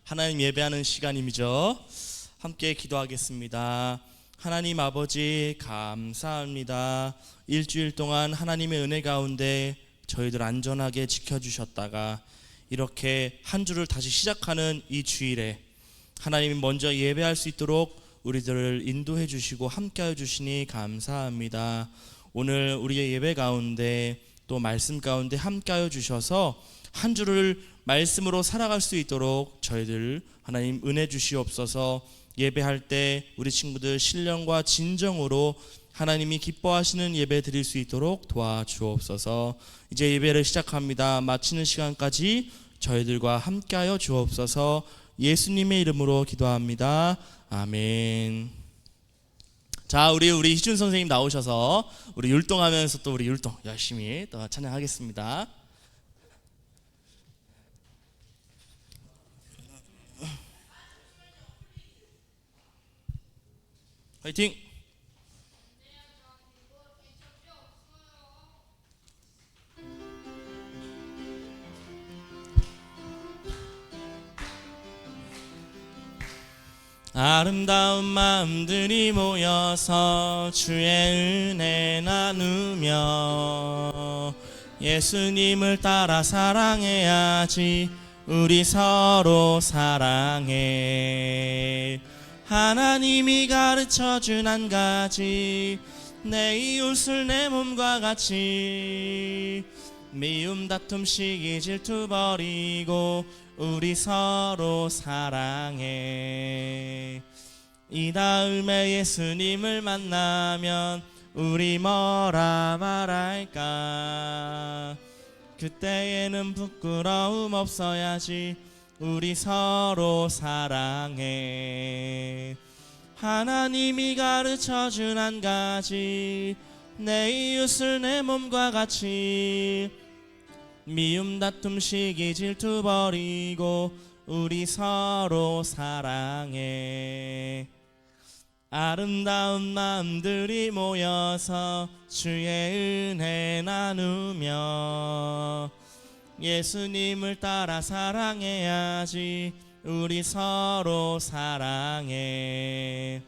하나님 예배하는 시간이죠. 함께 기도하겠습니다. 하나님 아버지 감사합니다. 일주일 동안 하나님의 은혜 가운데 저희들 안전하게 지켜주셨다가 이렇게 한 주를 다시 시작하는 이 주일에 하나님이 먼저 예배할 수 있도록 우리들을 인도해 주시고 함께해 주시니 감사합니다. 오늘 우리의 예배 가운데 또 말씀 가운데 함께하여 주셔서 한 주를 말씀으로 살아갈 수 있도록 저희들 하나님 은혜 주시옵소서. 예배할 때 우리 친구들 신령과 진정으로 하나님이 기뻐하시는 예배 드릴 수 있도록 도와주옵소서. 이제 예배를 시작합니다. 마치는 시간까지 저희들과 함께하여 주옵소서. 예수님의 이름으로 기도합니다. 아멘. 자, 우리 희준 선생님 나오셔서 우리 율동하면서 또 우리 율동 열심히 또 찬양하겠습니다. 화이팅! 아름다운 마음들이 모여서 주의 은혜 나누며 예수님을 따라 사랑해야지. 우리 서로 사랑해. 하나님이 가르쳐준 한 가지, 내 이웃을 내 몸과 같이. 미움 다툼 시기 질투 버리고 우리 서로 사랑해. 이 다음에 예수님을 만나면 우리 뭐라 말할까. 그때에는 부끄러움 없어야지. 우리 서로 사랑해. 하나님이 가르쳐준 한 가지, 내 이웃을 내 몸과 같이. 미움 다툼 시기 질투 버리고 우리 서로 사랑해. 아름다운 마음들이 모여서 주의 은혜 나누며 예수님을 따라 사랑해야지. 우리 서로 사랑해.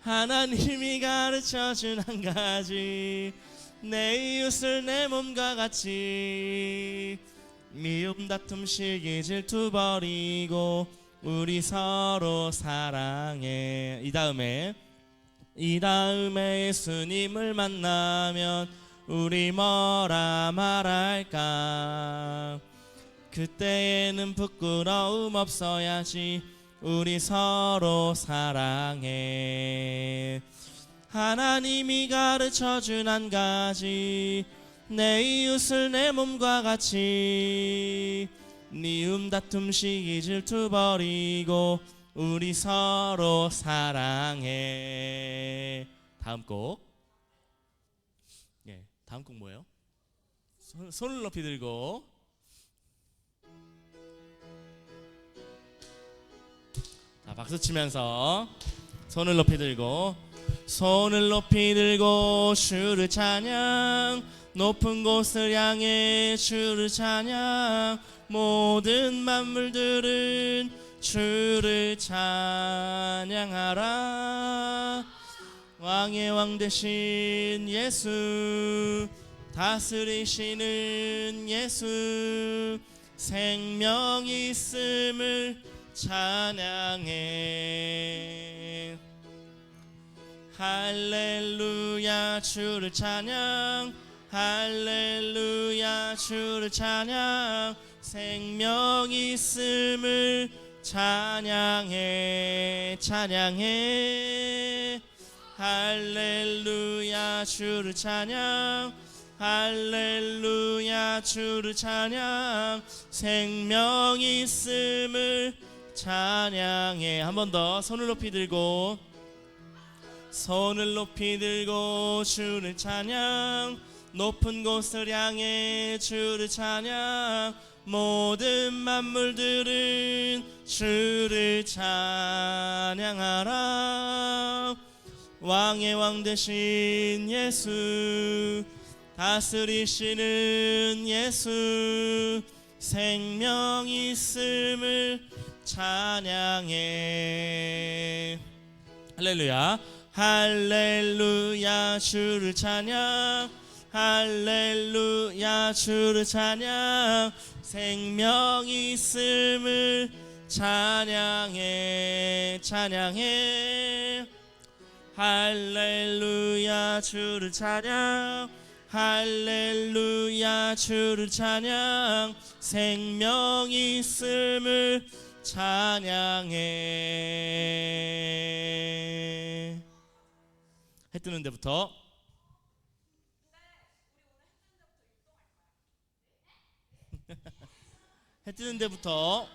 하나님이 가르쳐준 한 가지, 내 이웃을 내 몸과 같이. 미움 다툼 시기 질투 버리고 우리 서로 사랑해. 이 다음에 예수님을 만나면 우리 뭐라 말할까. 그때에는 부끄러움 없어야지. 우리 서로 사랑해. 하나님이 가르쳐준 한 가지, 내 이웃을 내 몸과 같이. 미움 다툼 시기 질투 버리고 우리 서로 사랑해. 다음 곡. 다음 곡 뭐예요? 손을 높이 들고. 자, 박수 치면서 손을 높이 들고. 손을 높이 들고 주를 찬양. 높은 곳을 향해 주를 찬양. 모든 만물들은 주를 찬양하라. 왕의 왕 되신 예수, 다스리시는 예수, 생명 있음을 찬양해. 할렐루야 주를 찬양. 할렐루야 주를 찬양. 생명 있음을 찬양해. 찬양해. 할렐루야 주를 찬양. 할렐루야 주를 찬양. 생명 있음을 찬양해. 한 번 더 손을 높이 들고. 손을 높이 들고 주를 찬양. 높은 곳을 향해 주를 찬양. 모든 만물들은 주를 찬양하라. 왕의 왕 되신 예수, 다스리시는 예수, 생명 있음을 찬양해. 할렐루야. 할렐루야 주를 찬양. 할렐루야 주를 찬양. 생명 있음을 찬양해. 찬양해. 할렐루야 주를 찬양. 할렐루야 주를 찬양. 생명 있음을 찬양해. 해 뜨는 데부터. 해 뜨는 데부터.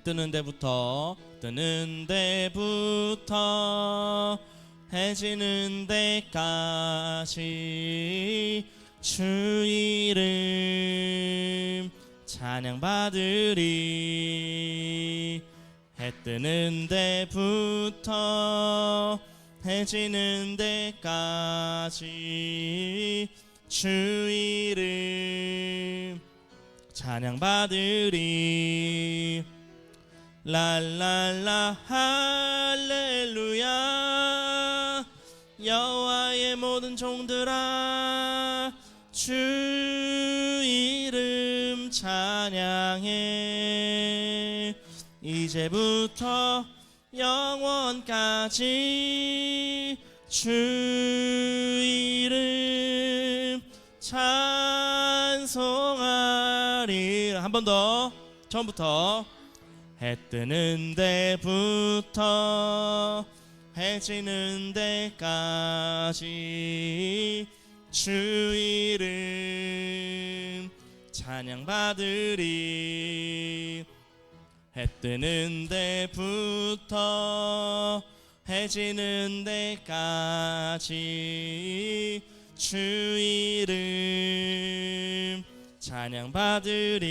뜨는 데부터. 뜨는 데부터 해 지는 데까지 주 이름 찬양받으리. 해 뜨는 데부터 해 지는 데까지 주 이름 찬양받으리. 랄랄라 할렐루야. 여호와의 모든 종들아 주 이름 찬양해. 이제부터 영원까지 주 이름 찬송하리. 한 번 더. 처음부터. 해 뜨는 데부터 해 지는 데까지 주 이름 찬양받으리. 해 뜨는 데부터 해 지는 데까지 주 이름 찬양받으리.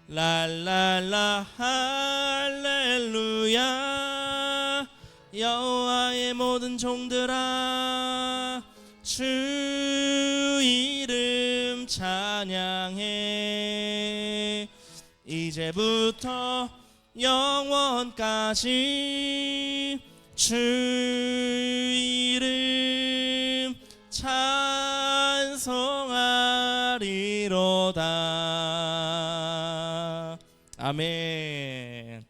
랄랄라 할렐루야. 여호와의 모든 종들아 주 이름 찬양해. 이제부터 영원까지 주 이름 찬송하리로다. 아멘.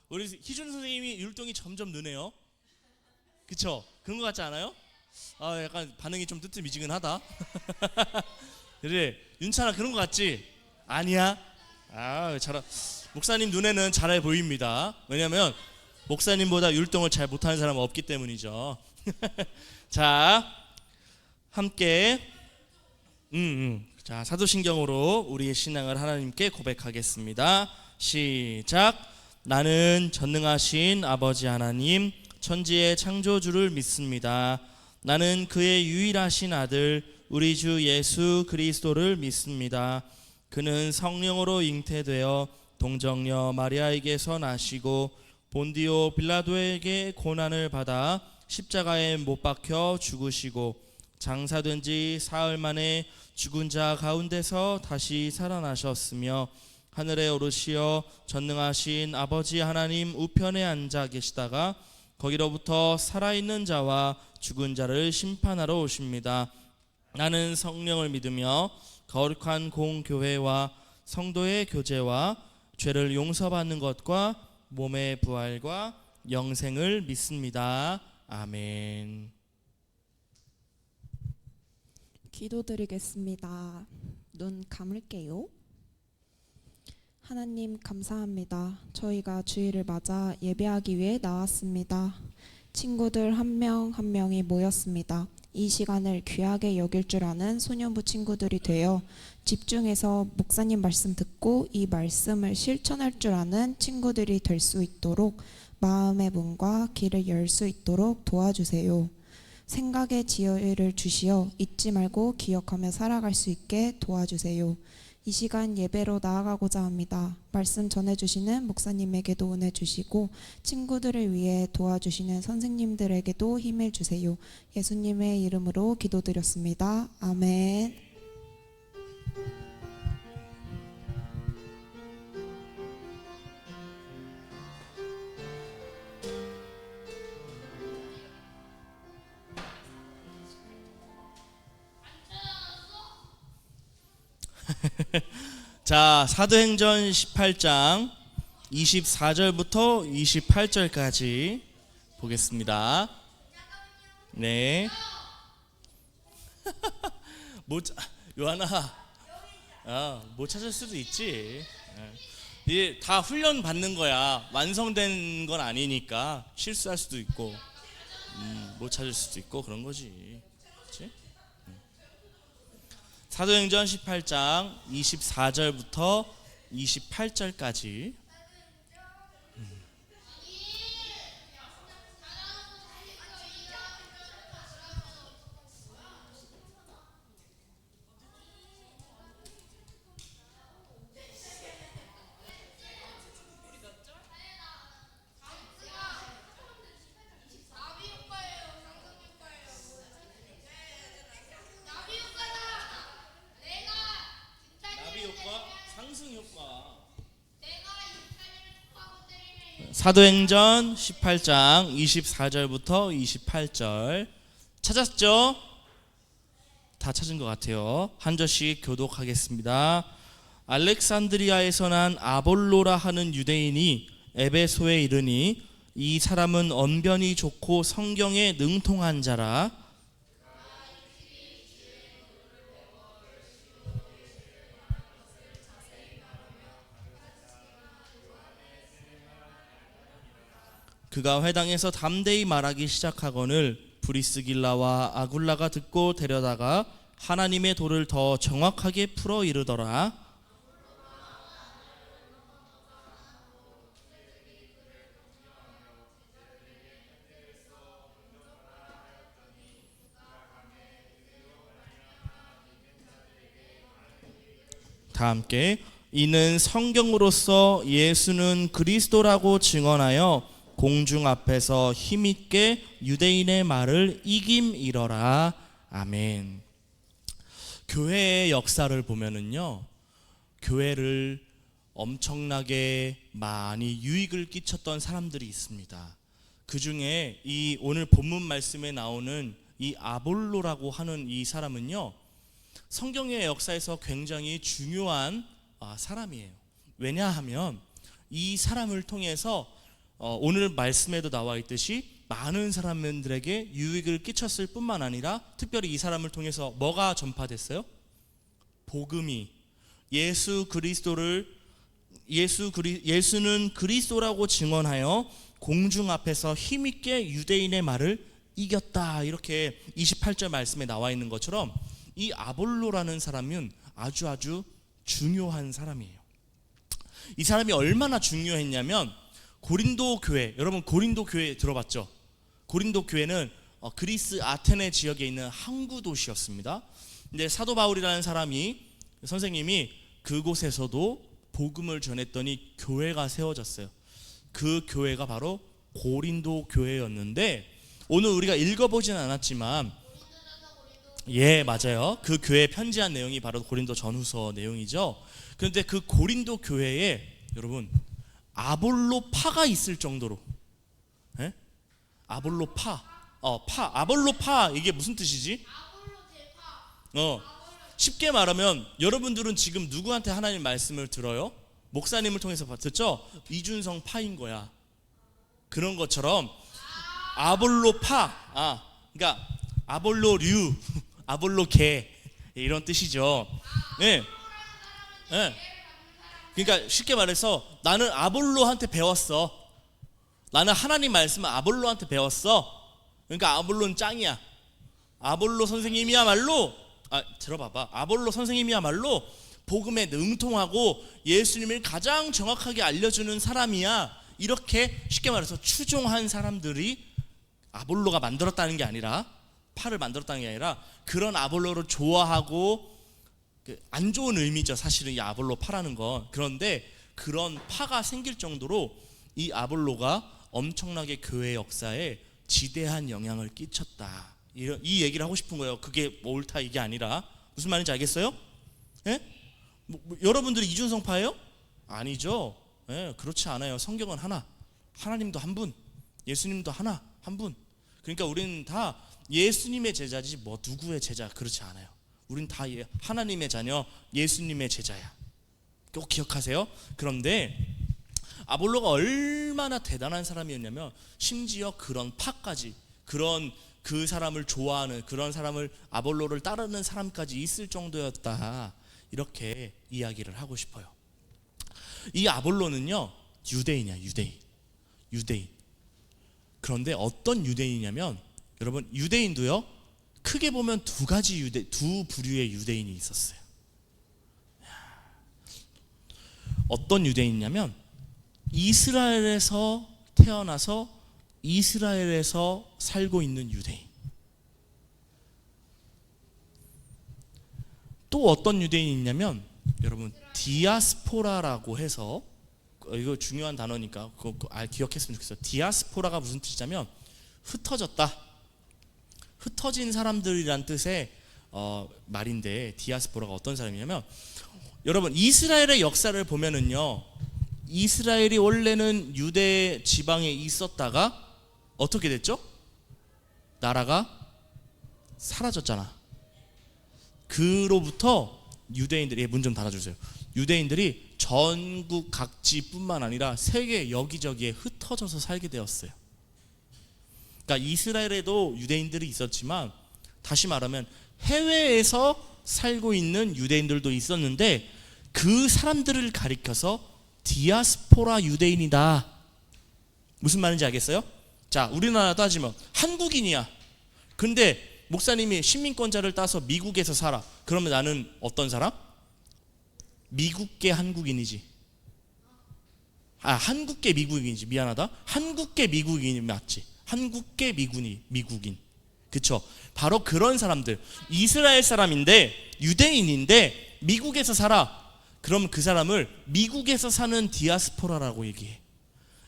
우리 희준 선생님이 율동이 점점 느네요. 그쵸? 그런 것 같지 않아요? 약간 반응이 좀 뜨뜻미지근하다. 그래, 윤찬아 그런 것 같지? 아니야? 잘. 목사님 눈에는 잘해 보입니다. 왜냐하면 목사님보다 율동을 잘 못하는 사람은 없기 때문이죠. 자, 함께 자, 사도신경으로 우리의 신앙을 하나님께 고백하겠습니다. 시작. 나는 전능하신 아버지 하나님, 천지의 창조주를 믿습니다. 나는 그의 유일하신 아들 우리 주 예수 그리스도를 믿습니다. 그는 성령으로 잉태되어 동정녀 마리아에게서 나시고 본디오 빌라도에게 고난을 받아 십자가에 못 박혀 죽으시고 장사된 지 사흘 만에 죽은 자 가운데서 다시 살아나셨으며 하늘에 오르시어 전능하신 아버지 하나님 우편에 앉아 계시다가 거기로부터 살아있는 자와 죽은 자를 심판하러 오십니다. 나는 성령을 믿으며 거룩한 공교회와 성도의 교제와 죄를 용서받는 것과 몸의 부활과 영생을 믿습니다. 아멘. 기도드리겠습니다. 눈 감을게요. 하나님 감사합니다. 저희가 주일을 맞아 예배하기 위해 나왔습니다. 친구들 한 명 한 명이 모였습니다. 이 시간을 귀하게 여길 줄 아는 소년부 친구들이 되어 집중해서 목사님 말씀 듣고 이 말씀을 실천할 줄 아는 친구들이 될 수 있도록 마음의 문과 귀를 열 수 있도록 도와주세요. 생각의 지혜를 주시어 잊지 말고 기억하며 살아갈 수 있게 도와주세요. 이 시간 예배로 나아가고자 합니다. 말씀 전해주시는 목사님에게도 은혜 주시고 친구들을 위해 도와주시는 선생님들에게도 힘을 주세요. 예수님의 이름으로 기도드렸습니다. 아멘. 자, 사도행전 18장 24절부터 28절까지 보겠습니다. 네. 요한아, 못 찾을 수도 있지. 이게 다 훈련 받는 거야. 완성된 건 아니니까 실수할 수도 있고, 못 찾을 수도 있고 그런 거지. 그렇지? 사도행전 18장 24절부터 28절까지. 사도행전 18장 24절부터 28절 찾았죠? 다 찾은 것 같아요. 한 절씩 교독하겠습니다. 알렉산드리아에서 난 아볼로라 하는 유대인이 에베소에 이르니 이 사람은 언변이 좋고 성경에 능통한 자라. 그가 회당에서 담대히 말하기 시작하거늘 브리스길라와 아굴라가 듣고 데려다가 하나님의 도를 더 정확하게 풀어 이르더라. 다 함께 이는 성경으로서 예수는 그리스도라고 증언하여 공중 앞에서 힘있게 유대인의 말을 이김이러라. 아멘. 교회의 역사를 보면은요, 교회를 엄청나게 많이 유익을 끼쳤던 사람들이 있습니다. 그 중에 이 오늘 본문 말씀에 나오는 이 아볼로라고 하는 이 사람은요, 성경의 역사에서 굉장히 중요한 사람이에요. 왜냐하면 이 사람을 통해서 오늘 말씀에도 나와 있듯이 많은 사람들에게 유익을 끼쳤을 뿐만 아니라 특별히 이 사람을 통해서 뭐가 전파됐어요? 복음이 예수는 그리스도라고 증언하여 공중 앞에서 힘있게 유대인의 말을 이겼다. 이렇게 28절 말씀에 나와 있는 것처럼 이 아볼로라는 사람은 아주 중요한 사람이에요. 이 사람이 얼마나 중요했냐면 고린도 교회, 여러분 고린도 교회 들어봤죠? 고린도 교회는 그리스 아테네 지역에 있는 항구 도시였습니다. 근데 사도 바울이라는 선생님이 그곳에서도 복음을 전했더니 교회가 세워졌어요. 그 교회가 바로 고린도 교회였는데 오늘 우리가 읽어보지는 않았지만 맞아요. 그 교회에 편지한 내용이 바로 고린도 전후서 내용이죠. 그런데 그 고린도 교회에 여러분 아볼로파가 있을 정도로, 아볼로파, 아볼로파 이게 무슨 뜻이지? 쉽게 말하면 여러분들은 지금 누구한테 하나님 말씀을 들어요? 목사님을 통해서 듣죠? 이준성 파인 거야. 그런 것처럼 아볼로파, 그러니까 아볼로류, 아볼로계 이런 뜻이죠. 그러니까 쉽게 말해서 나는 아볼로한테 배웠어. 나는 하나님 말씀을 아볼로한테 배웠어. 그러니까 아볼로는 짱이야. 아볼로 선생님이야말로 들어봐봐. 아볼로 선생님이야말로 복음에 능통하고 예수님을 가장 정확하게 알려주는 사람이야. 이렇게 쉽게 말해서 추종한 사람들이 아볼로가 만들었다는 게 아니라, 파를 만들었다는 게 아니라 그런 아볼로를 좋아하고 안 좋은 의미죠. 사실은 이 아볼로 파라는 건. 그런데 그런 파가 생길 정도로 이 아볼로가 엄청나게 교회 역사에 지대한 영향을 끼쳤다. 이 얘기를 하고 싶은 거예요. 그게 뭐 옳다 이게 아니라. 무슨 말인지 알겠어요? 예? 여러분들이 이준성파예요? 아니죠. 예, 그렇지 않아요. 성경은 하나, 하나님도 한 분, 예수님도 하나, 한 분. 그러니까 우리는 다 예수님의 제자지 뭐 누구의 제자 그렇지 않아요. 우린 다 하나님의 자녀, 예수님의 제자야. 꼭 기억하세요. 그런데 아볼로가 얼마나 대단한 사람이었냐면 심지어 그런 파까지, 그런 그 사람을 좋아하는, 그런 사람을, 아볼로를 따르는 사람까지 있을 정도였다. 이렇게 이야기를 하고 싶어요. 이 아볼로는요 유대인이야. 유대인. 그런데 어떤 유대인이냐면, 여러분 유대인도요 크게 보면 두 부류의 유대인이 있었어요. 어떤 유대인이냐면 이스라엘에서 태어나서 이스라엘에서 살고 있는 유대인. 또 어떤 유대인이 있냐면, 여러분 디아스포라라고 해서, 이거 중요한 단어니까 그거 기억했으면 좋겠어요. 디아스포라가 무슨 뜻이냐면 흩어졌다, 흩어진 사람들이란 뜻의 말인데, 디아스포라가 어떤 사람이냐면, 여러분 이스라엘의 역사를 보면은요, 이스라엘이 원래는 유대 지방에 있었다가 어떻게 됐죠? 나라가 사라졌잖아. 그로부터 유대인들이, 문 좀 닫아주세요. 유대인들이 전국 각지뿐만 아니라 세계 여기저기에 흩어져서 살게 되었어요. 그러니까 이스라엘에도 유대인들이 있었지만, 다시 말하면 해외에서 살고 있는 유대인들도 있었는데, 그 사람들을 가리켜서 디아스포라 유대인이다. 무슨 말인지 알겠어요? 자, 우리나라 따지면 한국인이야. 근데 목사님이 시민권자를 따서 미국에서 살아. 그러면 나는 어떤 사람? 미국계 한국인이지. 한국계 미국인이지. 미안하다. 한국계 미국인이 맞지. 한국계 미국인. 그쵸? 바로 그런 사람들. 이스라엘 사람인데, 유대인인데 미국에서 살아. 그럼 그 사람을 미국에서 사는 디아스포라라고 얘기해.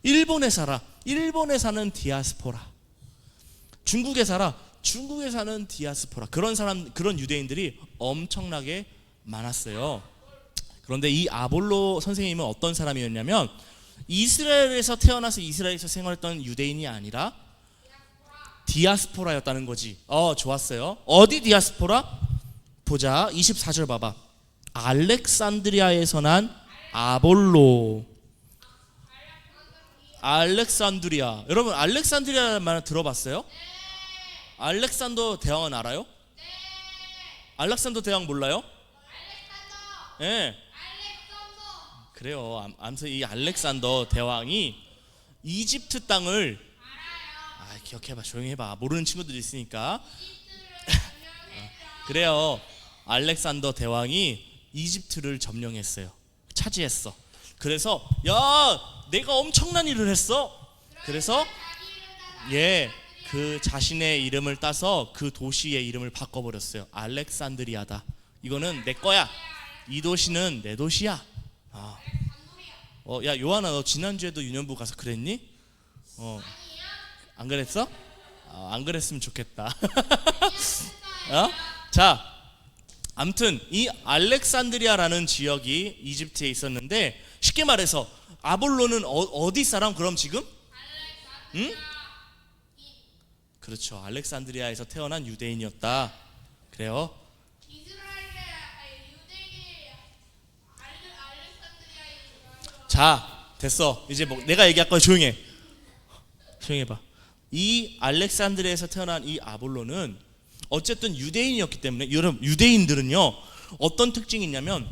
일본에 살아. 일본에 사는 디아스포라. 중국에 살아. 중국에 사는 디아스포라. 그런 유대인들이 엄청나게 많았어요. 그런데 이 아볼로 선생님은 어떤 사람이었냐면, 이스라엘에서 태어나서 이스라엘에서 생활했던 유대인이 아니라 디아스포라였다는 거지. 좋았어요. 어디 디아스포라? 보자. 24절 봐봐. 알렉산드리아에서 난 아볼로. 알렉산드리아. 여러분 알렉산드리아라는 말 들어봤어요? 알렉산더 대왕은 알아요? 알렉산더 대왕 몰라요? 예. 그래요. 아무튼 이 알렉산더 대왕이 이집트 땅을, 기억해봐. 조용히 해봐. 모르는 친구들이 있으니까. 그래요. 알렉산더 대왕이 이집트를 점령했어요. 차지했어. 그래서 내가 엄청난 일을 했어. 그래서 그 자신의 이름을 따서 그 도시의 이름을 바꿔버렸어요. 알렉산드리아다. 이거는 내 거야. 이 도시는 내 도시야. 야 요한아, 너 지난주에도 유년부 가서 그랬니? 안 그랬어? 안 그랬으면 좋겠다. 자, 아무튼 이 알렉산드리아라는 지역이 이집트에 있었는데, 쉽게 말해서 아볼로는 어디 사람 그럼 지금? 응? 그렇죠. 알렉산드리아에서 태어난 유대인이었다. 그래요. 자, 됐어. 이제 내가 얘기할 거야. 조용해. 조용해봐. 이 알렉산드리아에서 태어난 이 아볼로는 어쨌든 유대인이었기 때문에, 여러분 유대인들은요 어떤 특징이 있냐면,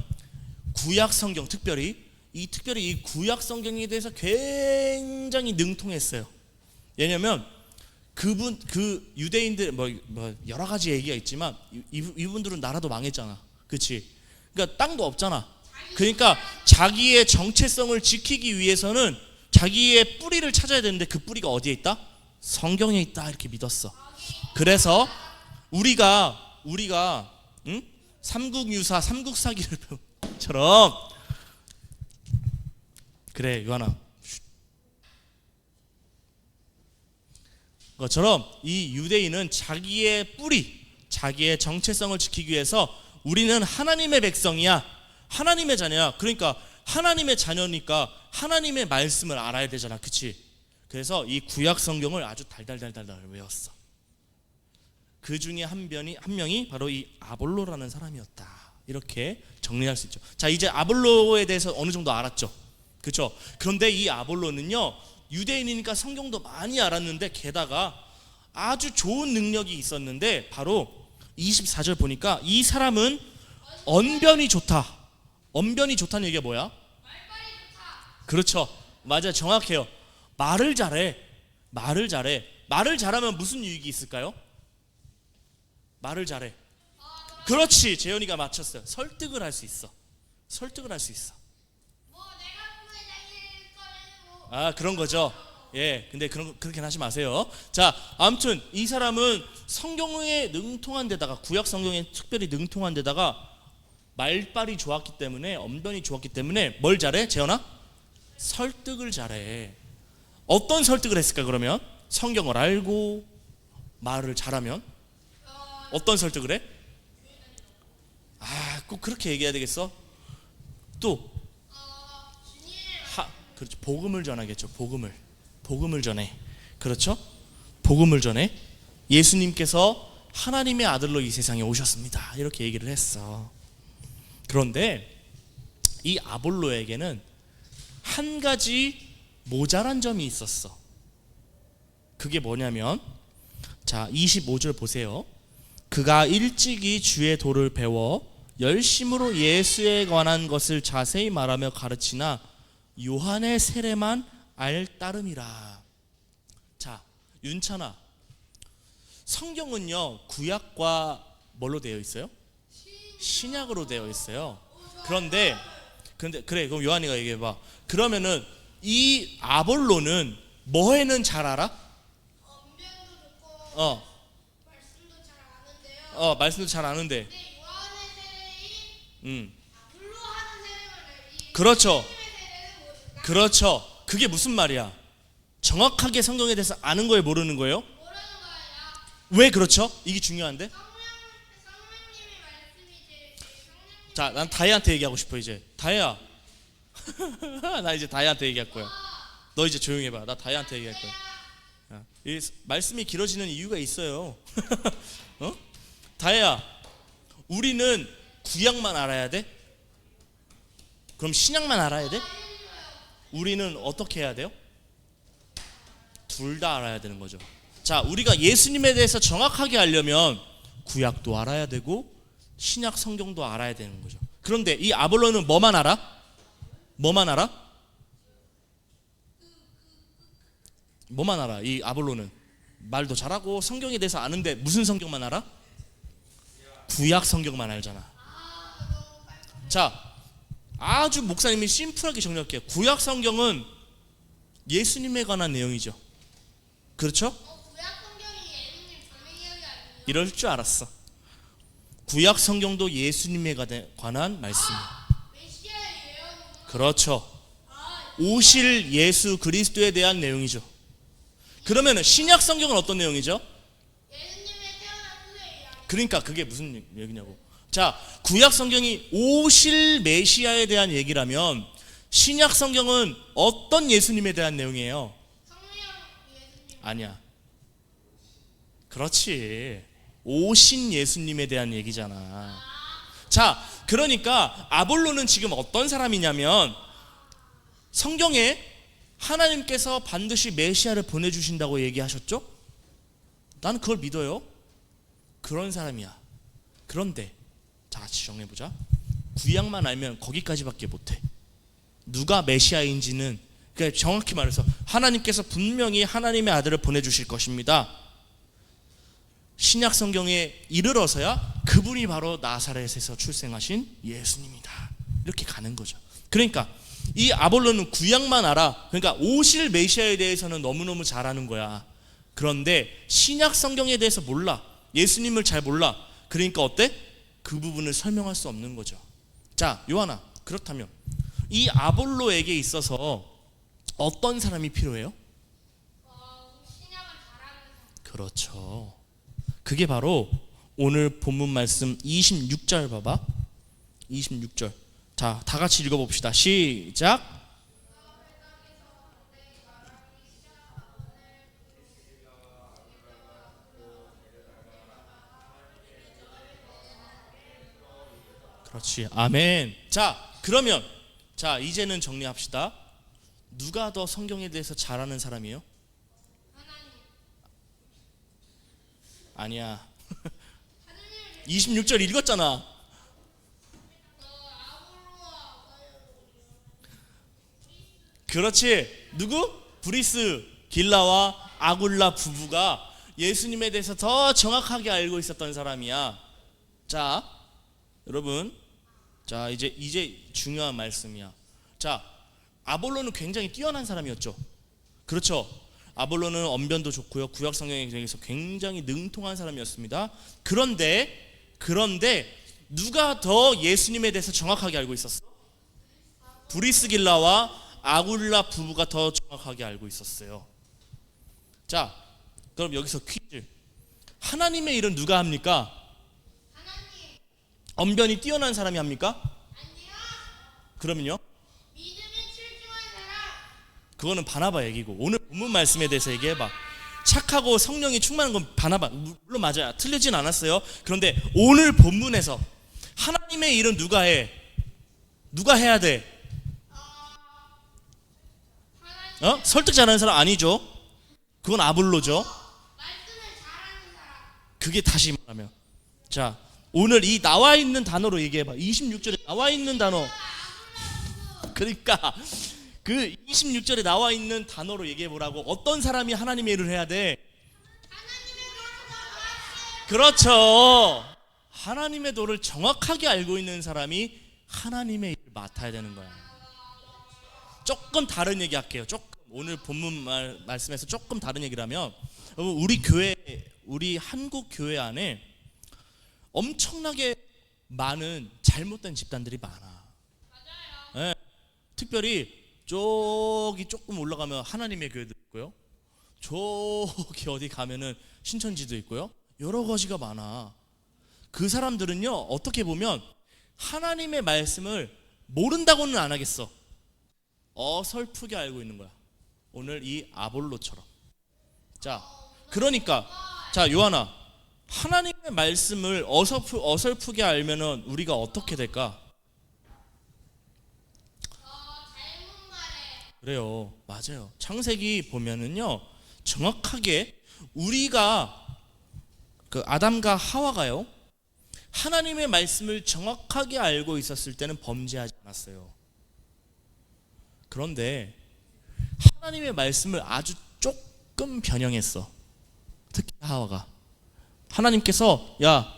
구약 성경, 특별히 이 구약 성경에 대해서 굉장히 능통했어요. 왜냐면 그 유대인들 뭐 여러 가지 얘기가 있지만, 이분들은 나라도 망했잖아. 그렇지? 그러니까 땅도 없잖아. 그러니까 자기의 정체성을 지키기 위해서는 자기의 뿌리를 찾아야 되는데, 그 뿌리가 어디에 있다? 성경에 있다. 이렇게 믿었어. 그래서 우리가 삼국유사 삼국사기를 처럼. 그래 요한아. 것처럼 이 유대인은 자기의 뿌리, 자기의 정체성을 지키기 위해서 우리는 하나님의 백성이야, 하나님의 자녀야. 그러니까 하나님의 자녀니까 하나님의 말씀을 알아야 되잖아, 그치? 그래서 이 구약 성경을 아주 달달달달 외웠어. 그 중에 한 명이 바로 이 아볼로라는 사람이었다. 이렇게 정리할 수 있죠. 자, 이제 아볼로에 대해서 어느 정도 알았죠, 그렇죠? 그런데 이 아볼로는요, 유대인이니까 성경도 많이 알았는데 게다가 아주 좋은 능력이 있었는데, 바로 24절 보니까 이 사람은 언변이 좋다. 언변이 좋다는 얘기가 뭐야? 말빨이 좋다. 그렇죠, 맞아요, 정확해요. 말을 잘해. 말을 잘하면 무슨 유익이 있을까요? 말을 잘해. 그렇지, 재현이가 맞췄어요. 설득을 할 수 있어. 뭐 내가 보면 자기 거는 뭐 아, 그런 거죠. 예, 근데 그렇게 하지 마세요. 자, 아무튼 이 사람은 성경에 능통한 데다가, 구약 성경에 특별히 능통한 데다가 말빨이 좋았기 때문에, 언변이 좋았기 때문에 뭘 잘해? 재현아? 설득을 잘해. 어떤 설득을 했을까 그러면? 성경을 알고 말을 잘하면 어떤 설득을 해? 아, 꼭 그렇게 얘기해야 되겠어? 또 그렇죠, 복음을 전하겠죠. 복음을 전해. 그렇죠? 복음을 전해. 예수님께서 하나님의 아들로 이 세상에 오셨습니다, 이렇게 얘기를 했어. 그런데 이 아볼로에게는 한 가지 모자란 점이 있었어. 그게 뭐냐면, 자, 25절 보세요. 그가 일찍이 주의 도를 배워 열심으로 예수에 관한 것을 자세히 말하며 가르치나 요한의 세례만 알 따름이라. 자, 윤찬아, 성경은요 구약과 뭘로 되어 있어요? 신약으로 되어 있어요. 그런데 그래, 그럼 요한이가 얘기해봐. 그러면은 이 아볼로는 뭐에는 잘 알아? 언변도 좋고 말씀도 잘 아는데요. 말씀도 잘 아는데. 근데 요한의 세례인 불로 하는 세례만 알지. 그렇죠. 예수님의 세례는 모른다. 그렇죠. 그게 무슨 말이야? 정확하게 성경에 대해서 아는 거에 모르는 거예요? 모르는 거야. 왜 그렇죠? 이게 중요한데. 성령님의 말씀이지. 성령님. 자, 난 다혜한테 얘기하고 싶어 이제. 다혜야. 나 이제 다혜한테 얘기할 거야. 너 이제 조용히 해봐. 나 다혜한테 얘기할 거야. 이 말씀이 길어지는 이유가 있어요. 다혜야, 우리는 구약만 알아야 돼? 그럼 신약만 알아야 돼? 우리는 어떻게 해야 돼요? 둘 다 알아야 되는 거죠. 자, 우리가 예수님에 대해서 정확하게 알려면 구약도 알아야 되고 신약 성경도 알아야 되는 거죠. 그런데 이 아볼로는 뭐만 알아? 뭐만 알아? 이 아볼로는 말도 잘하고 성경에 대해서 아는데 무슨 성경만 알아? 구약 성경만 알잖아. 자, 아주 목사님이 심플하게 정리할게요. 구약 성경은 예수님에 관한 내용이죠. 그렇죠? 구약 성경이 예수님 전의 이야기 아니에요? 이럴 줄 알았어. 구약 성경도 예수님에 관한 말씀이에요. 메시아의 예언. 그렇죠. 오실 예수 그리스도에 대한 내용이죠. 그러면 신약 성경은 어떤 내용이죠? 예수님의 태어난 후의 이야기. 그러니까 그게 무슨 얘기냐고. 자, 구약 성경이 오실 메시아에 대한 얘기라면 신약 성경은 어떤 예수님에 대한 내용이에요? 성령 예수님. 아니야. 그렇지. 오신 예수님에 대한 얘기잖아. 자, 그러니까 아볼로는 지금 어떤 사람이냐면, 성경에 하나님께서 반드시 메시아를 보내주신다고 얘기하셨죠? 나는 그걸 믿어요. 그런 사람이야. 그런데 자, 같이 정리해보자. 구약만 알면 거기까지밖에 못해. 누가 메시아인지는, 그러니까 정확히 말해서 하나님께서 분명히 하나님의 아들을 보내주실 것입니다. 신약 성경에 이르러서야 그분이 바로 나사렛에서 출생하신 예수님이다, 이렇게 가는 거죠. 그러니까 이 아볼로는 구약만 알아. 그러니까 오실 메시아에 대해서는 너무너무 잘 아는 거야. 그런데 신약 성경에 대해서 몰라. 예수님을 잘 몰라. 그러니까 어때? 그 부분을 설명할 수 없는 거죠. 자, 요한아, 그렇다면 이 아볼로에게 있어서 어떤 사람이 필요해요? 신약을 잘하는 사람. 그렇죠. 그게 바로 오늘 본문 말씀 26절 봐봐. 26절. 자, 다 같이 읽어봅시다. 시작. 그렇지. 아멘. 자, 그러면 자, 이제는 정리합시다. 누가 더 성경에 대해서 잘 아는 사람이에요? 하나님. 아니야. 26절 읽었잖아. 아볼로와 그렇지. 누구? 브리스 길라와 아굴라 부부가 예수님에 대해서 더 정확하게 알고 있었던 사람이야. 자, 여러분, 자 이제 중요한 말씀이야. 자, 아볼로는 굉장히 뛰어난 사람이었죠. 그렇죠. 아볼로는 언변도 좋고요, 구약 성경에 대해서 굉장히 능통한 사람이었습니다. 그런데 누가 더 예수님에 대해서 정확하게 알고 있었어? 브리스길라와 아굴라 부부가 더 정확하게 알고 있었어요. 자, 그럼 여기서 퀴즈. 하나님의 일은 누가 합니까? 하나님. 언변이 뛰어난 사람이 합니까? 아니요. 그러면요? 믿음이 출중한 사람. 그거는 바나바 얘기고, 오늘 본문 말씀에 대해서 얘기해봐. 착하고 성령이 충만한 건 바나바, 물론 맞아요. 틀리진 않았어요. 그런데 오늘 본문에서 하나님의 일은 누가 해? 누가 해야 돼? 하나님. 설득 잘하는 사람 아니죠. 그건 아볼로죠. 말씀을 잘하는 사람. 그게 다시 말하면, 자, 오늘 이 나와 있는 단어로 얘기해봐. 26절에 나와 있는 단어. 그러니까 그 26절에 나와 있는 단어로 얘기해보라고. 어떤 사람이 하나님의 일을 해야 돼? 하나님의 도를 그렇죠. 하나님의 도를 정확하게 알고 있는 사람이 하나님의 일을 맡아야 되는 거야. 조금 다른 얘기 할게요. 조금 오늘 본문 말씀에서 조금 다른 얘기를 하면, 우리 교회, 우리 한국 교회 안에 엄청나게 많은 잘못된 집단들이 많아. 네. 특별히 저기 조금 올라가면 하나님의 교회도 있고요, 저기 어디 가면은 신천지도 있고요, 여러 가지가 많아. 그 사람들은요, 어떻게 보면 하나님의 말씀을 모른다고는 안 하겠어. 어설프게 알고 있는 거야. 오늘 이 아볼로처럼. 자, 그러니까 자, 요한아, 하나님의 말씀을 어설프게 알면은 우리가 어떻게 될까? 잘못 말해. 그래요. 맞아요. 창세기 보면은요, 정확하게 우리가 그 아담과 하와가요, 하나님의 말씀을 정확하게 알고 있었을 때는 범죄하지 않았어요. 그런데 하나님의 말씀을 아주 조금 변형했어. 특히 하와가. 하나님께서, 야,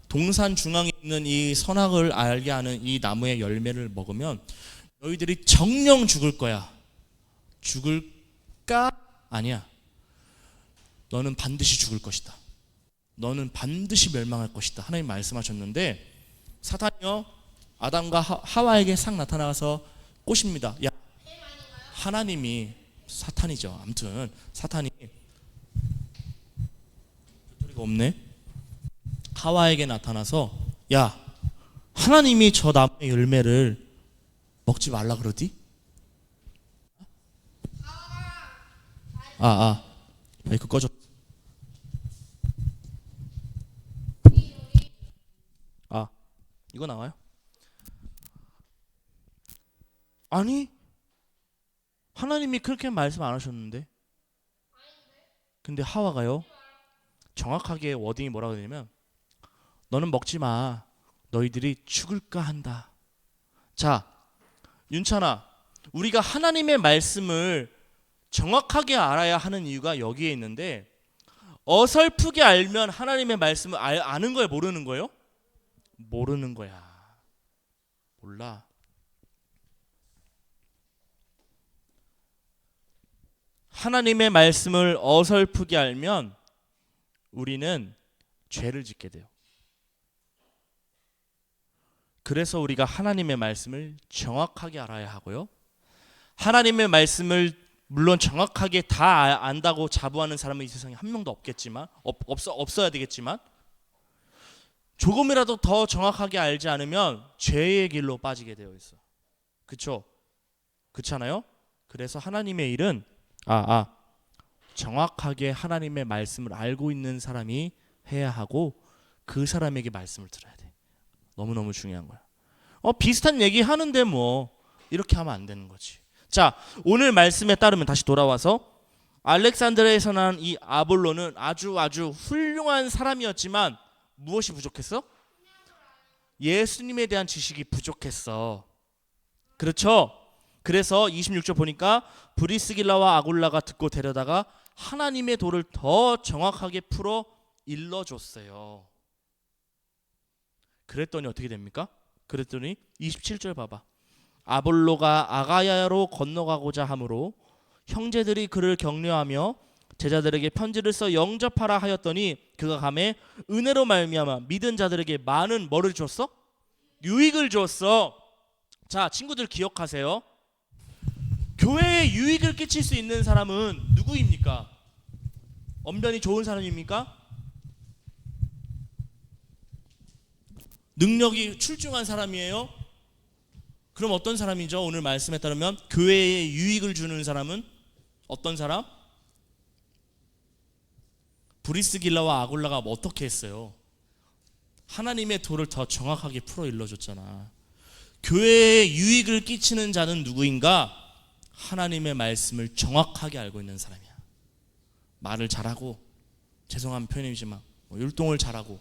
동산 중앙에 있는 이 선악을 알게 하는 이 나무의 열매를 먹으면 너희들이 정령 죽을 거야. 죽을까? 아니야. 너는 반드시 죽을 것이다. 너는 반드시 멸망할 것이다. 하나님 말씀하셨는데, 사탄이요, 아담과 하와에게 싹 나타나서 꼬십니다. 야, 하나님이, 사탄이죠. 아무튼 사탄이, 소리가 없네. 하와에게 나타나서, 야, 하나님이 저 나무의 열매를 먹지 말라 그러디? 마이크 꺼줘. 이거 나와요? 아니, 하나님이 그렇게 말씀 안 하셨는데. 근데 하와가요, 정확하게 워딩이 뭐라고 되냐면, 너는 먹지 마. 너희들이 죽을까 한다. 자, 윤찬아, 우리가 하나님의 말씀을 정확하게 알아야 하는 이유가 여기에 있는데, 어설프게 알면 하나님의 말씀을 아는 거예요, 모르는 거예요? 모르는 거야. 몰라. 하나님의 말씀을 어설프게 알면 우리는 죄를 짓게 돼요. 그래서 우리가 하나님의 말씀을 정확하게 알아야 하고요. 하나님의 말씀을 물론 정확하게 다 안다고 자부하는 사람은 이 세상에 한 명도 없겠지만 없어야 되겠지만 조금이라도 더 정확하게 알지 않으면 죄의 길로 빠지게 되어 있어. 그렇죠? 그렇잖아요? 그래서 하나님의 일은 정확하게 하나님의 말씀을 알고 있는 사람이 해야 하고 그 사람에게 말씀을 들어야 돼. 너무너무 중요한 거야. 비슷한 얘기 하는데 뭐 이렇게 하면 안 되는 거지. 자, 오늘 말씀에 따르면 다시 돌아와서 알렉산드리아에서 난 이 아볼로는 아주 훌륭한 사람이었지만 무엇이 부족했어? 예수님에 대한 지식이 부족했어. 그렇죠? 그래서 26절 보니까 브리스길라와 아굴라가 듣고 데려다가 하나님의 도를 더 정확하게 풀어 일러줬어요. 그랬더니 어떻게 됩니까? 그랬더니 27절 봐봐. 아볼로가 아가야로 건너가고자 하므로 형제들이 그를 격려하며 제자들에게 편지를 써 영접하라 하였더니 그가 가매 은혜로 말미암아 믿은 자들에게 많은 뭐를 줬어? 유익을 줬어. 자, 친구들 기억하세요. 교회에 유익을 끼칠 수 있는 사람은 누구입니까? 언변이 좋은 사람입니까? 능력이 출중한 사람이에요? 그럼 어떤 사람이죠? 오늘 말씀에 따르면 교회에 유익을 주는 사람은 어떤 사람? 브리스길라와 아굴라가 어떻게 했어요? 하나님의 도를 더 정확하게 풀어 일러줬잖아. 교회에 유익을 끼치는 자는 누구인가? 하나님의 말씀을 정확하게 알고 있는 사람이야. 말을 잘하고, 죄송한 표현이지만 율동을 잘하고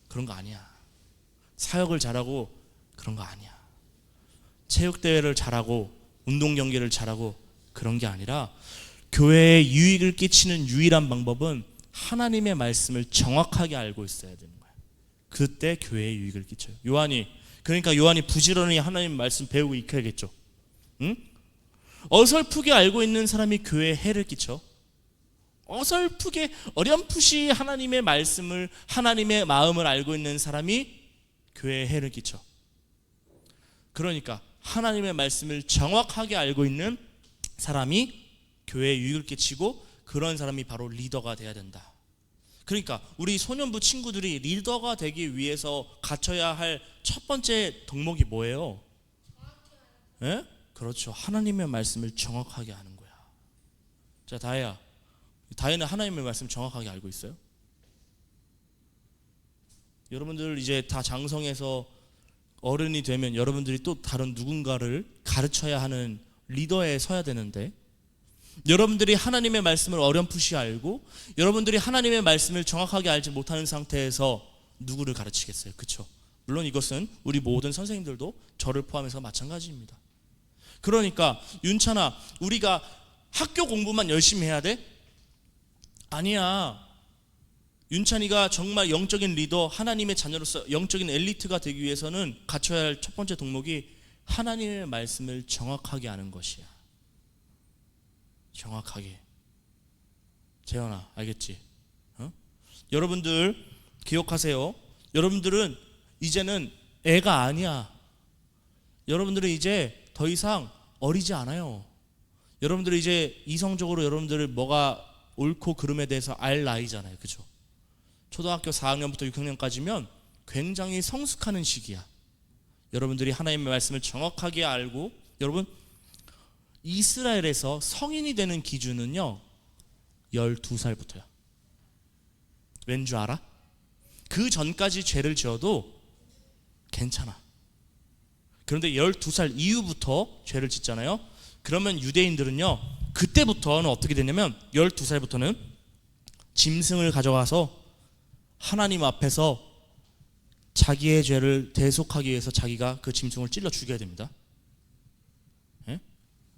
그런 거 아니야. 사역을 잘하고 그런 거 아니야. 체육대회를 잘하고 운동 경기를 잘하고 그런 게 아니라 교회에 유익을 끼치는 유일한 방법은 하나님의 말씀을 정확하게 알고 있어야 되는 거야. 그때 교회에 유익을 끼쳐요. 그러니까 요한이 부지런히 하나님 말씀 배우고 익혀야겠죠. 응? 어설프게 알고 있는 사람이 교회에 해를 끼쳐. 어설프게 어렴풋이 하나님의 말씀을, 하나님의 마음을 알고 있는 사람이 교회에 해를 끼쳐. 그러니까 하나님의 말씀을 정확하게 알고 있는 사람이 교회에 유익을 끼치고 그런 사람이 바로 리더가 돼야 된다. 그러니까 우리 소년부 친구들이 리더가 되기 위해서 갖춰야 할 첫 번째 덕목이 뭐예요? 예? 그렇죠. 하나님의 말씀을 정확하게 아는 거야. 자, 다혜는 하나님의 말씀 정확하게 알고 있어요? 여러분들 이제 다 장성해서 어른이 되면 여러분들이 또 다른 누군가를 가르쳐야 하는 리더에 서야 되는데, 여러분들이 하나님의 말씀을 어렴풋이 알고 여러분들이 하나님의 말씀을 정확하게 알지 못하는 상태에서 누구를 가르치겠어요? 그렇죠? 물론 이것은 우리 모든 선생님들도 저를 포함해서 마찬가지입니다. 그러니까 윤찬아, 우리가 학교 공부만 열심히 해야 돼? 아니야. 윤찬이가 정말 영적인 리더, 하나님의 자녀로서 영적인 엘리트가 되기 위해서는 갖춰야 할 첫 번째 덕목이 하나님의 말씀을 정확하게 아는 것이야. 정확하게. 재현아, 알겠지? 여러분들 기억하세요. 여러분들은 이제는 애가 아니야. 여러분들은 이제 더 이상 어리지 않아요. 여러분들이 이제 이성적으로 여러분들을 뭐가 옳고 그름에 대해서 알 나이잖아요. 그죠? 초등학교 4학년부터 6학년까지면 굉장히 성숙하는 시기야. 여러분들이 하나님의 말씀을 정확하게 알고, 여러분 이스라엘에서 성인이 되는 기준은요 12살부터야. 왠 줄 알아? 그 전까지 죄를 지어도 괜찮아. 그런데 12살 이후부터 죄를 짓잖아요. 그러면 유대인들은요 그때부터는 어떻게 되냐면 12살부터는 짐승을 가져가서 하나님 앞에서 자기의 죄를 대속하기 위해서 자기가 그 짐승을 찔러 죽여야 됩니다.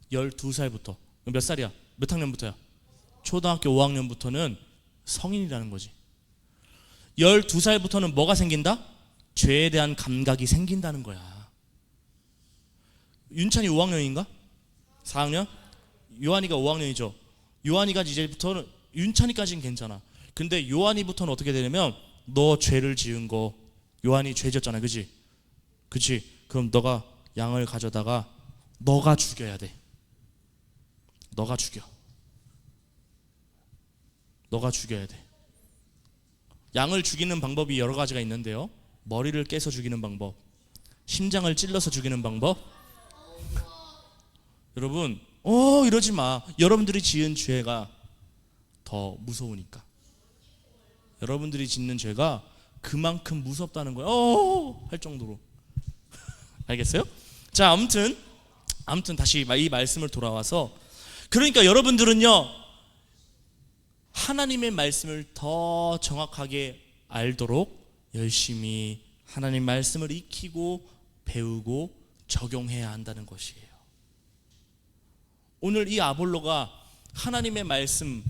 12살부터. 몇 살이야? 몇 학년부터야? 초등학교 5학년부터는 성인이라는 거지. 12살부터는 뭐가 생긴다? 죄에 대한 감각이 생긴다는 거야. 윤찬이 5학년인가? 4학년? 요한이가 5학년이죠. 요한이가 이제부터는, 윤찬이까지는 괜찮아. 근데 요한이부터는 어떻게 되냐면 너 죄를 지은 거, 요한이 죄 지었잖아, 그지? 그치? 그럼 너가 양을 가져다가 너가 죽여야 돼. 너가 죽여. 너가 죽여야 돼. 양을 죽이는 방법이 여러 가지가 있는데요. 머리를 깨서 죽이는 방법, 심장을 찔러서 죽이는 방법. 여러분, 이러지 마. 여러분들이 지은 죄가 더 무서우니까. 여러분들이 짓는 죄가 그만큼 무섭다는 거예요. 할 정도로. 알겠어요? 자, 아무튼 다시 이 말씀을 돌아와서, 그러니까 여러분들은요, 하나님의 말씀을 더 정확하게 알도록 열심히 하나님 말씀을 익히고 배우고 적용해야 한다는 것이에요. 오늘 이 아볼로가 하나님의 말씀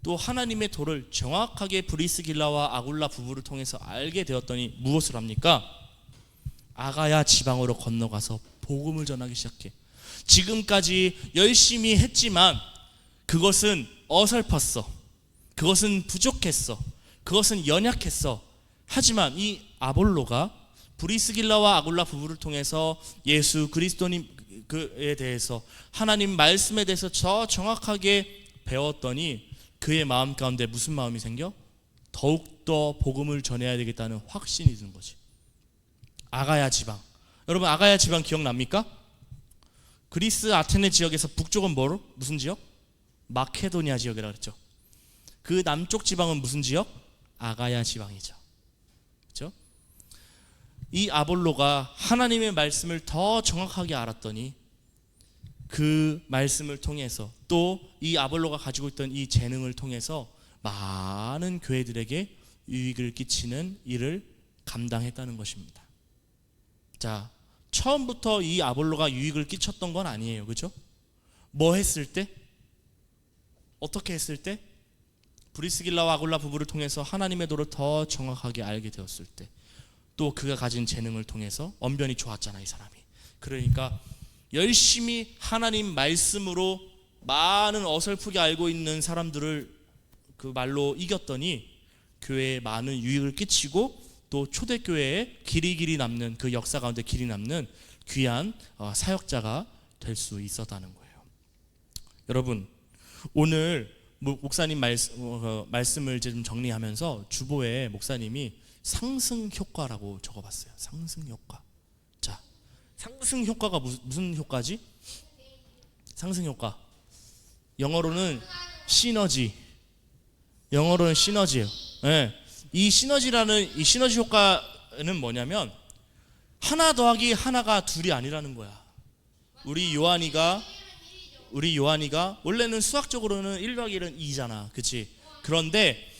또 하나님의 도를 정확하게 브리스길라와 아굴라 부부를 통해서 알게 되었더니 무엇을 합니까? 아가야 지방으로 건너가서 복음을 전하기 시작해. 지금까지 열심히 했지만 그것은 어설펐어. 그것은 부족했어. 그것은 연약했어. 하지만 이 아볼로가 브리스길라와 아굴라 부부를 통해서 예수 그리스도님에 대해서, 하나님 말씀에 대해서 더 정확하게 배웠더니 그의 마음 가운데 무슨 마음이 생겨? 더욱더 복음을 전해야 되겠다는 확신이 드는 거지. 아가야 지방. 여러분, 아가야 지방 기억납니까? 그리스 아테네 지역에서 북쪽은 뭐로? 무슨 지역? 마케도니아 지역이라고 그랬죠. 그 남쪽 지방은 무슨 지역? 아가야 지방이죠. 그렇죠? 이 아볼로가 하나님의 말씀을 더 정확하게 알았더니 그 말씀을 통해서, 또 이 아볼로가 가지고 있던 이 재능을 통해서 많은 교회들에게 유익을 끼치는 일을 감당했다는 것입니다. 자, 처음부터 이 아볼로가 유익을 끼쳤던 건 아니에요. 그렇죠? 뭐 했을 때? 어떻게 했을 때? 브리스길라와 아굴라 부부를 통해서 하나님의 도를 더 정확하게 알게 되었을 때, 또 그가 가진 재능을 통해서 언변이 좋았잖아, 이 사람이. 그러니까 열심히 하나님 말씀으로 많은 어설프게 알고 있는 사람들을 그 말로 이겼더니 교회에 많은 유익을 끼치고, 또 초대교회에 길이 남는, 그 역사 가운데 길이 남는 귀한 사역자가 될 수 있었다는 거예요. 여러분, 오늘 목사님 말씀을 좀 정리하면서 주보에 목사님이 상승 효과라고 적어봤어요. 상승 효과. 자, 상승 효과가 무슨 효과지? 상승 효과. 영어로는 시너지. 영어로는 시너지예요. 네. 이 시너지 효과는 뭐냐면 하나 더하기 하나가 둘이 아니라는 거야. 우리 요한이가 원래는 수학적으로는 1 더하기 1은 2잖아. 그치? 그런데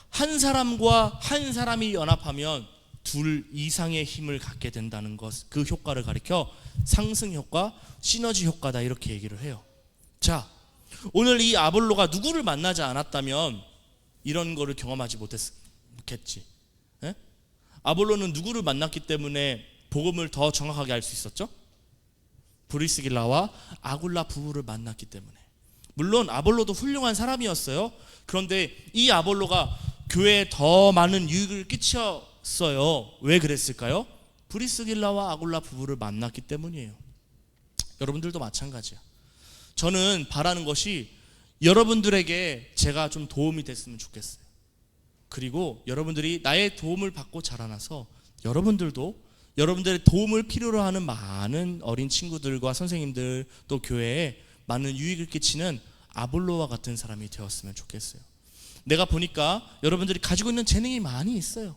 한 사람과 한 사람이 연합하면 둘 이상의 힘을 갖게 된다는 것, 그 효과를 가리켜 상승 효과, 시너지 효과다, 이렇게 얘기를 해요. 자, 오늘 이 아볼로가 누구를 만나지 않았다면 이런 거를 경험하지 못했겠지. 예? 아볼로는 누구를 만났기 때문에 복음을 더 정확하게 알 수 있었죠? 브리스길라와 아굴라 부부를 만났기 때문에. 물론 아볼로도 훌륭한 사람이었어요. 그런데 이 아볼로가 교회에 더 많은 유익을 끼쳤어요. 왜 그랬을까요? 브리스길라와 아굴라 부부를 만났기 때문이에요. 여러분들도 마찬가지야. 저는 바라는 것이 여러분들에게 제가 좀 도움이 됐으면 좋겠어요. 그리고 여러분들이 나의 도움을 받고 자라나서 여러분들도 여러분들의 도움을 필요로 하는 많은 어린 친구들과 선생님들, 또 교회에 많은 유익을 끼치는 아볼로와 같은 사람이 되었으면 좋겠어요. 내가 보니까 여러분들이 가지고 있는 재능이 많이 있어요.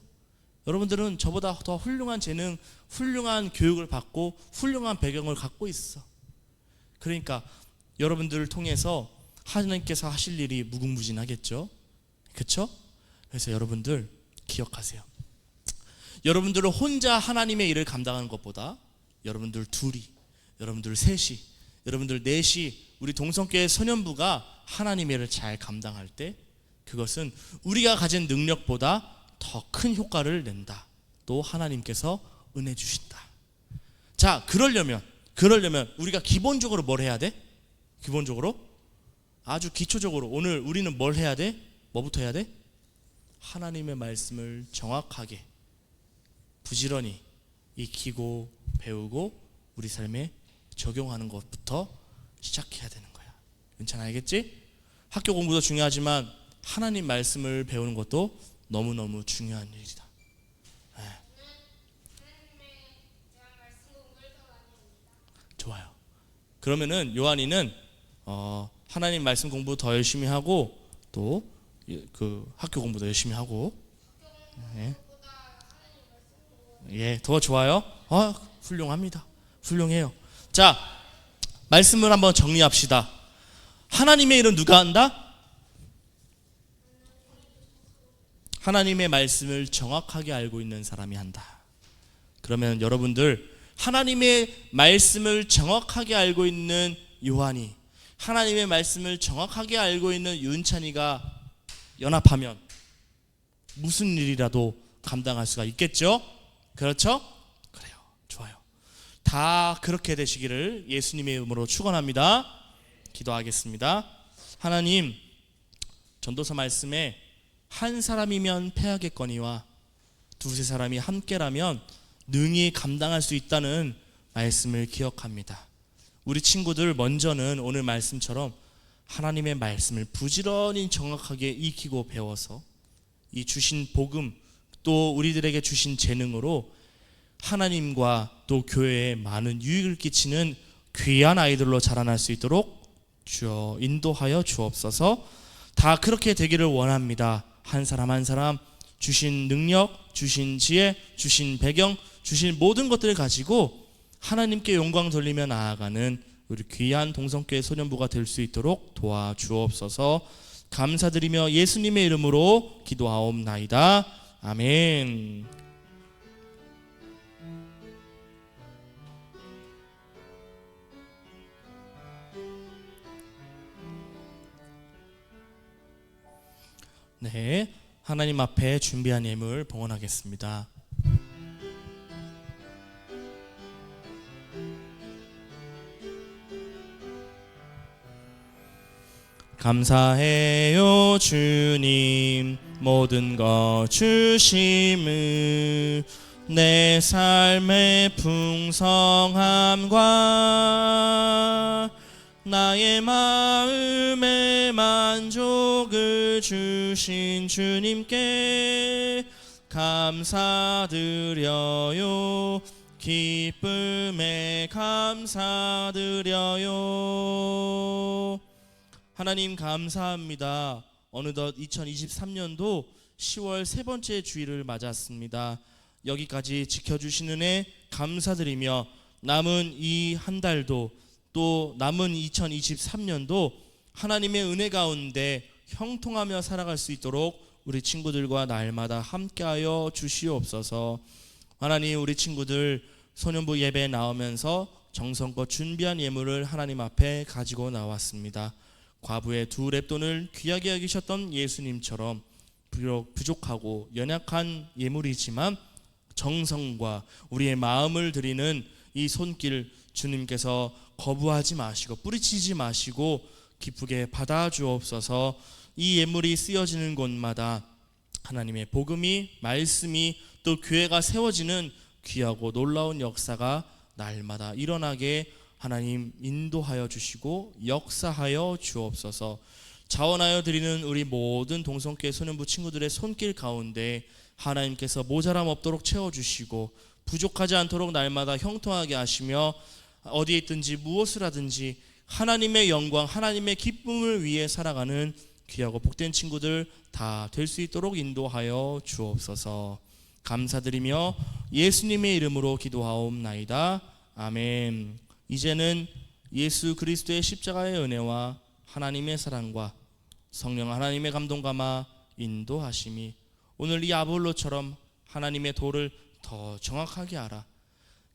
여러분들은 저보다 더 훌륭한 재능, 훌륭한 교육을 받고 훌륭한 배경을 갖고 있어. 그러니까 여러분들을 통해서 하나님께서 하실 일이 무궁무진하겠죠. 그렇죠? 그래서 여러분들 기억하세요. 여러분들은 혼자 하나님의 일을 감당하는 것보다 여러분들 둘이, 여러분들 셋이, 여러분들 넷이, 우리 동성교회 소년부가 하나님의 일을 잘 감당할 때 그것은 우리가 가진 능력보다 더 큰 효과를 낸다. 또 하나님께서 은혜 주신다. 자, 그러려면 우리가 기본적으로 뭘 해야 돼? 기본적으로 아주 기초적으로 오늘 우리는 뭘 해야 돼? 뭐부터 해야 돼? 하나님의 말씀을 정확하게, 부지런히 익히고 배우고 우리 삶에 적용하는 것부터 시작해야 되는 거야. 괜찮아, 알겠지? 학교 공부도 중요하지만 하나님 말씀을 배우는 것도 너무너무 중요한 일이다. 좋아요. 그러면은 요한이는 하나님 말씀 공부 더 열심히 하고 또 그 학교 공부도 열심히 하고 예, 더 좋아요. 훌륭합니다. 훌륭해요. 자, 말씀을 한번 정리합시다. 하나님의 일은 누가 한다? 하나님의 말씀을 정확하게 알고 있는 사람이 한다. 그러면 여러분들 하나님의 말씀을 정확하게 알고 있는 요한이, 하나님의 말씀을 정확하게 알고 있는 윤찬이가 연합하면 무슨 일이라도 감당할 수가 있겠죠? 그렇죠? 그래요. 좋아요. 다 그렇게 되시기를 예수님의 이름으로 축원합니다. 기도하겠습니다. 하나님, 전도서 말씀에 한 사람이면 패하겠거니와 두세 사람이 함께라면 능히 감당할 수 있다는 말씀을 기억합니다. 우리 친구들 먼저는 오늘 말씀처럼 하나님의 말씀을 부지런히 정확하게 익히고 배워서 이 주신 복음 또 우리들에게 주신 재능으로 하나님과 또 교회에 많은 유익을 끼치는 귀한 아이들로 자라날 수 있도록 주여 인도하여 주옵소서. 다 그렇게 되기를 원합니다. 한 사람 한 사람 주신 능력, 주신 지혜, 주신 배경, 주신 모든 것들을 가지고 하나님께 영광 돌리며 나아가는 우리 귀한 동성교회 소년부가 될 수 있도록 도와주옵소서. 감사드리며 예수님의 이름으로 기도하옵나이다. 아멘. 네, 하나님 앞에 준비한 예물 봉헌하겠습니다. 감사해요 주님 모든 것 주심을, 내 삶의 풍성함과 나의 마음의 만족을 주신 주님께 감사드려요. 기쁨에 감사드려요. 하나님 감사합니다. 어느덧 2023년도 10월 세 번째 주일을 맞았습니다. 여기까지 지켜주신 은혜 감사드리며 남은 이 한 달도 또 남은 2023년도 하나님의 은혜 가운데 형통하며 살아갈 수 있도록 우리 친구들과 날마다 함께하여 주시옵소서. 하나님, 우리 친구들 소년부 예배에 나오면서 정성껏 준비한 예물을 하나님 앞에 가지고 나왔습니다. 과부의 두 렙돈을 귀하게 여기셨던 예수님처럼 비록 부족하고 연약한 예물이지만 정성과 우리의 마음을 드리는 이 손길 주님께서 거부하지 마시고 뿌리치지 마시고 기쁘게 받아주옵소서. 이 예물이 쓰여지는 곳마다 하나님의 복음이, 말씀이, 또 교회가 세워지는 귀하고 놀라운 역사가 날마다 일어나게 하나님 인도하여 주시고 역사하여 주옵소서. 자원하여 드리는 우리 모든 동성교회 소년부 친구들의 손길 가운데 하나님께서 모자람 없도록 채워주시고 부족하지 않도록 날마다 형통하게 하시며 어디에 있든지 무엇을 하든지 하나님의 영광, 하나님의 기쁨을 위해 살아가는 귀하고 복된 친구들 다 될 수 있도록 인도하여 주옵소서. 감사드리며 예수님의 이름으로 기도하옵나이다. 아멘. 이제는 예수 그리스도의 십자가의 은혜와 하나님의 사랑과 성령 하나님의 감동감화 인도하심이 오늘 이 아볼로처럼 하나님의 도를 더 정확하게 알아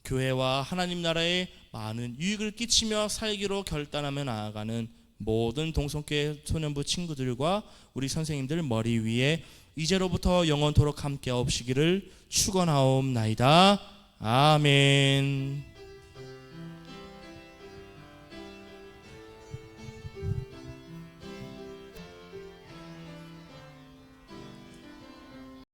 교회와 하나님 나라에 많은 유익을 끼치며 살기로 결단하며 나아가는 모든 동성교회 소년부 친구들과 우리 선생님들 머리 위에 이제로부터 영원토록 함께 없으시기를 축원하옵나이다. 아멘.